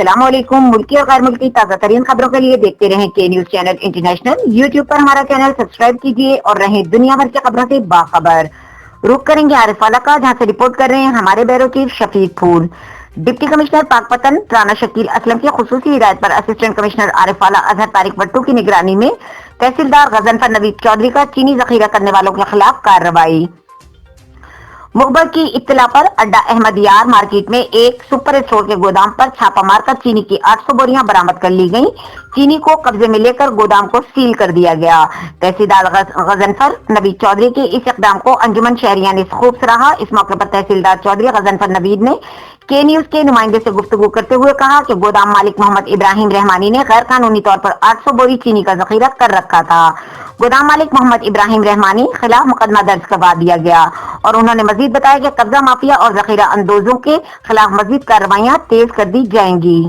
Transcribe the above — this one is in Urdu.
السلام علیکم۔ ملکی اور غیر ملکی تازہ ترین خبروں کے لیے دیکھتے رہیں کے نیوز چینل انٹرنیشنل۔ یوٹیوب پر ہمارا چینل سبسکرائب کیجیے اور رہیں دنیا بھر کی خبروں سے باخبر۔ رخ کریں گے عارف والا کا، جہاں سے رپورٹ کر رہے ہیں ہمارے بیورو چیف شفیق پھول۔ ڈپٹی کمشنر پاک پتن رانا شکیل اسلم کی خصوصی ہدایت پر اسسٹنٹ کمشنر عارف والا اظہر طارق بٹو کی نگرانی میں تحصیلدار غضنفر نوید چودھری کا چینی ذخیرہ کرنے والوں کے خلاف کارروائی۔ مخبر کی اطلاع پر اڈا احمد یار مارکیٹ میں ایک سپر اسٹور کے گودام پر چھاپہ مار کر چینی کی 800 بوریاں برآمد کر لی گئیں۔ چینی کو قبضے میں لے کر گودام کو سیل کر دیا گیا۔ تحصیلدار غضنفر نوید چودھری کے اس اقدام کو انجمن شہریہ نے خوب سراہا۔ اس موقع پر تحصیلدار چودھری غضنفر نوید نے کے نیوز کے نمائندے سے گفتگو کرتے ہوئے کہا کہ گودام مالک محمد ابراہیم رحمانی نے غیر قانونی طور پر 800 بوری چینی کا ذخیرہ کر رکھا تھا۔ گودام مالک محمد ابراہیم رحمانی خلاف مقدمہ درج کروا دیا گیا اور انہوں نے مزید بتایا کہ قبضہ مافیا اور ذخیرہ اندوزوں کے خلاف مزید کارروائیاں تیز کر دی جائیں گی۔